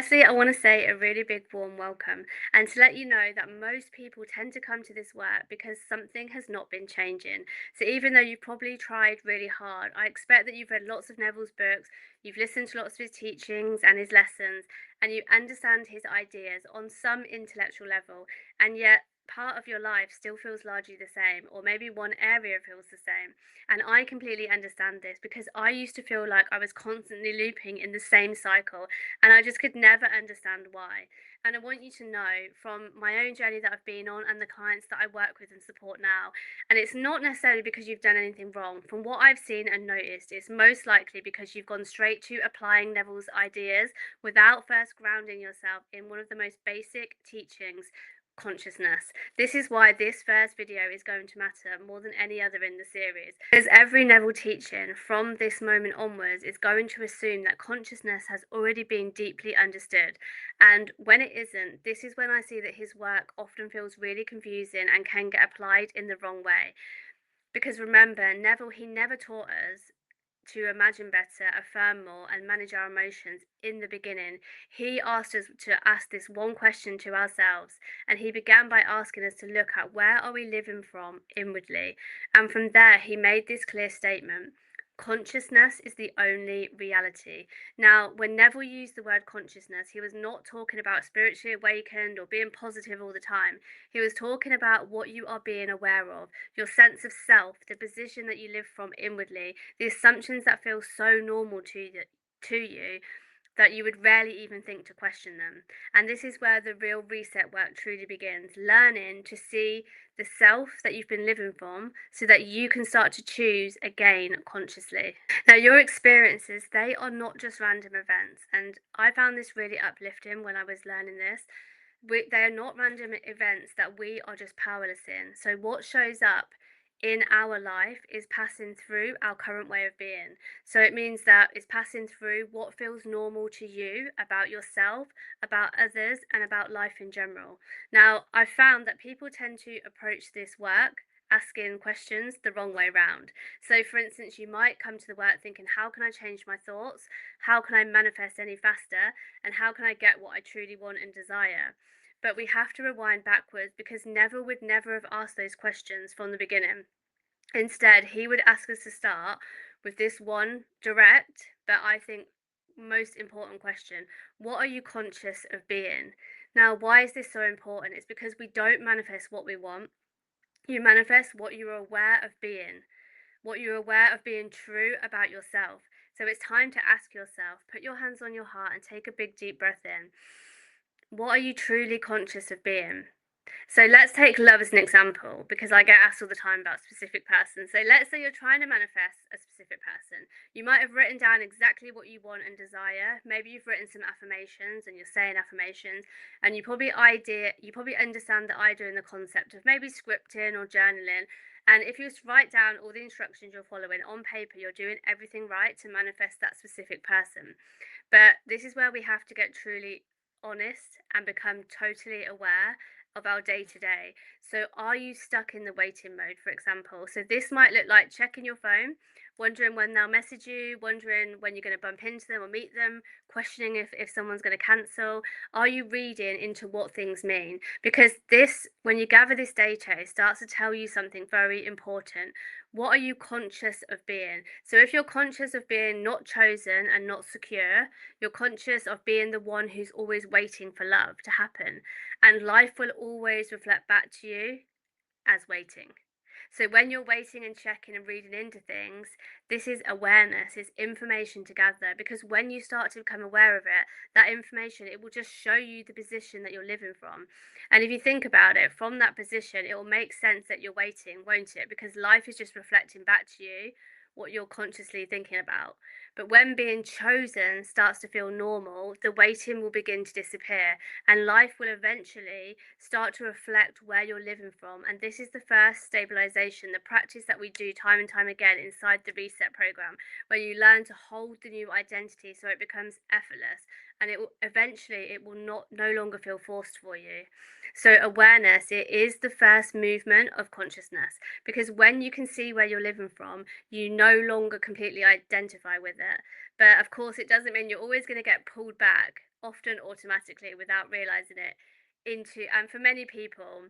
Firstly, I want to say a really big warm welcome and to let you know that most people tend to come to this work because something has not been changing. So, even though you've probably tried really hard, I expect that you've read lots of Neville's books, you've listened to lots of his teachings and his lessons, and you understand his ideas on some intellectual level, and yet part of your life still feels largely the same, or maybe one area feels the same. And I completely understand this because I used to feel like I was constantly looping in the same cycle and I just could never understand why. And I want you to know from my own journey that I've been on and the clients that I work with and support now, and it's not necessarily because you've done anything wrong. From what I've seen and noticed, it's most likely because you've gone straight to applying Neville's ideas without first grounding yourself in one of the most basic teachings. Consciousness. This is why this first video is going to matter more than any other in the series. Because every Neville teaching from this moment onwards is going to assume that consciousness has already been deeply understood. And when it isn't, this is when I see that his work often feels really confusing and can get applied in the wrong way. Because remember, Neville, he never taught us to imagine better, affirm more, and manage our emotions in the beginning. He asked us to ask this one question to ourselves, and he began by asking us to look at where are we living from inwardly. And from there, he made this clear statement. Consciousness is the only reality. Now, when Neville used the word consciousness, he was not talking about spiritually awakened or being positive all the time. He was talking about what you are being aware of, your sense of self, the position that you live from inwardly, the assumptions that feel so normal to you that you would rarely even think to question them. And this is where the real reset work truly begins, learning to see the self that you've been living from so that you can start to choose again consciously. Now, your experiences, they are not just random events. And I found this really uplifting when I was learning this. They are not random events that we are just powerless in. So, what shows up in our life is passing through our current way of being. So, it means that it's passing through what feels normal to you about yourself, about others, and about life in general. Now, I've found that people tend to approach this work asking questions the wrong way round. So, for instance, you might come to the work thinking, how can I change my thoughts? How can I manifest any faster? And how can I get what I truly want and desire? But we have to rewind backwards because Neville would never have asked those questions from the beginning. Instead, he would ask us to start with this one direct, but I think most important question. What are you conscious of being? Now, why is this so important? It's because we don't manifest what we want. You manifest what you're aware of being, what you're aware of being true about yourself. So it's time to ask yourself, put your hands on your heart and take a big deep breath in. What are you truly conscious of being? So let's take love as an example because I get asked all the time about specific persons. So let's say you're trying to manifest a specific person. You might have written down exactly what you want and desire. Maybe you've written some affirmations and you're saying affirmations, and you probably understand the idea and the concept of maybe scripting or journaling. And if you just write down all the instructions you're following on paper, you're doing everything right to manifest that specific person. But this is where we have to get truly honest and become totally aware of our day to day. So, are you stuck in the waiting mode, for example? So, this might look like checking your phone, wondering when they'll message you, wondering when you're going to bump into them or meet them, questioning if someone's going to cancel. Are you reading into what things mean? Because this, when you gather this data, it starts to tell you something very important. What are you conscious of being? So, if you're conscious of being not chosen and not secure, you're conscious of being the one who's always waiting for love to happen. And life will always reflect back to you as waiting. So when you're waiting and checking and reading into things, this is awareness, it's information to gather. Because when you start to become aware of it, that information, it will just show you the position that you're living from. And if you think about it, from that position, it will make sense that you're waiting, won't it? Because life is just reflecting back to you what you're consciously thinking about. But when being chosen starts to feel normal, the waiting will begin to disappear and life will eventually start to reflect where you're living from. And this is the first stabilization, the practice that we do time and time again inside the reset program, where you learn to hold the new identity so it becomes effortless and it will not no longer feel forced for you. So awareness, it is the first movement of consciousness because when you can see where you're living from, you no longer completely identify with it. But of course, it doesn't mean you're always going to get pulled back often automatically without realizing it into, and for many people,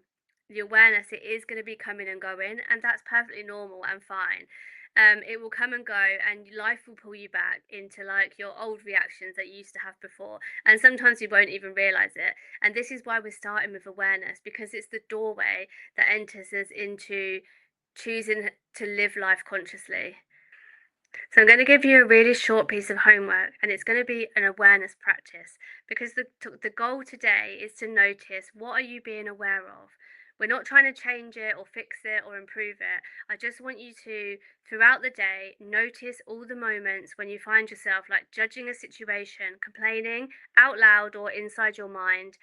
the awareness, it is going to be coming and going, and that's perfectly normal and fine. It will come and go, and life will pull you back into like your old reactions that you used to have before, and sometimes you won't even realize it. And this is why we're starting with awareness, because it's the doorway that enters us into choosing to live life consciously. So I'm going to give you a really short piece of homework, and it's going to be an awareness practice, because the goal today is to notice, what are you being aware of? We're not trying to change it or fix it or improve it. I just want you to, throughout the day, notice all the moments when you find yourself like judging a situation, complaining out loud or inside your mind,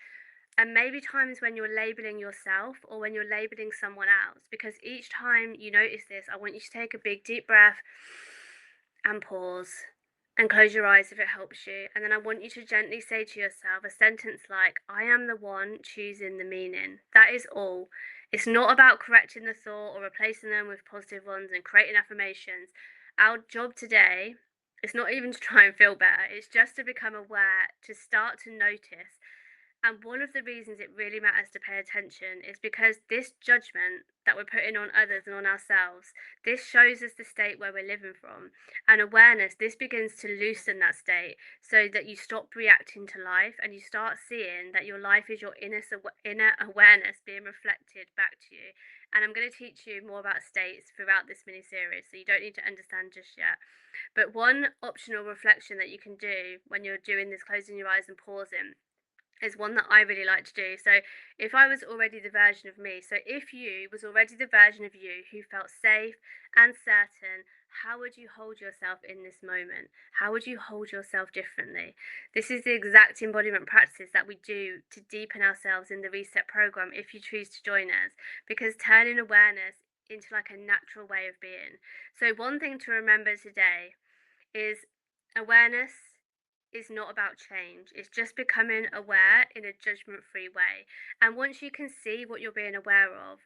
and maybe times when you're labeling yourself or when you're labeling someone else. Because each time you notice this, I want you to take a big deep breath and pause and close your eyes if it helps you. And then I want you to gently say to yourself a sentence like, I am the one choosing the meaning. That is all. It's not about correcting the thought or replacing them with positive ones and creating affirmations. Our job today is not even to try and feel better, it's just to become aware, to start to notice. And one of the reasons it really matters to pay attention is because this judgment that we're putting on others and on ourselves, this shows us the state where we're living from. And awareness, this begins to loosen that state so that you stop reacting to life and you start seeing that your life is your inner awareness being reflected back to you. And I'm going to teach you more about states throughout this mini series, so you don't need to understand just yet. But one optional reflection that you can do when you're doing this, closing your eyes and pausing, is one that I really like to do. So if I was already the version of me, so if you was already the version of you who felt safe and certain, how would you hold yourself in this moment? How would you hold yourself differently? This is the exact embodiment practices that we do to deepen ourselves in the reset program if you choose to join us, because turning awareness into like a natural way of being. So one thing to remember today is awareness is not about change. It's just becoming aware in a judgment free way. And once you can see what you're being aware of,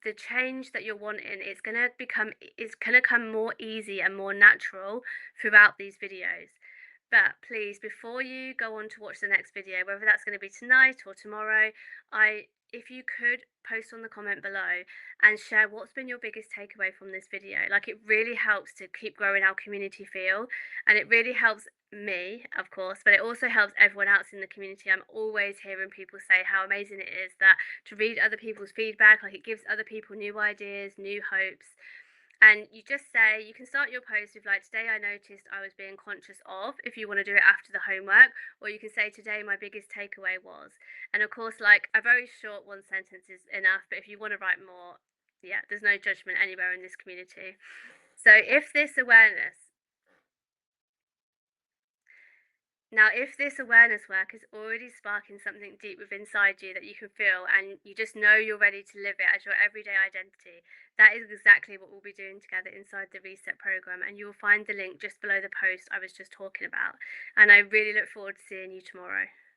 the change that you're wanting is gonna come more easy and more natural throughout these videos. But please, before you go on to watch the next video, whether that's going to be tonight or tomorrow, if you could post on the comment below and share what's been your biggest takeaway from this video. Like, it really helps to keep growing our community feel, and it really helps me, of course, but it also helps everyone else in the community. I'm always hearing people say how amazing it is that to read other people's feedback, like it gives other people new ideas, new hopes. And you just say, you can start your post with like, today I noticed I was being conscious of, if you want to do it after the homework, or you can say, today my biggest takeaway was. And of course, like a very short one sentence is enough, but if you want to write more, yeah, there's no judgment anywhere in this community. So if this awareness work is already sparking something deep within inside you that you can feel, and you just know you're ready to live it as your everyday identity, that is exactly what we'll be doing together inside the Reset program. And you will find the link just below the post I was just talking about. And I really look forward to seeing you tomorrow.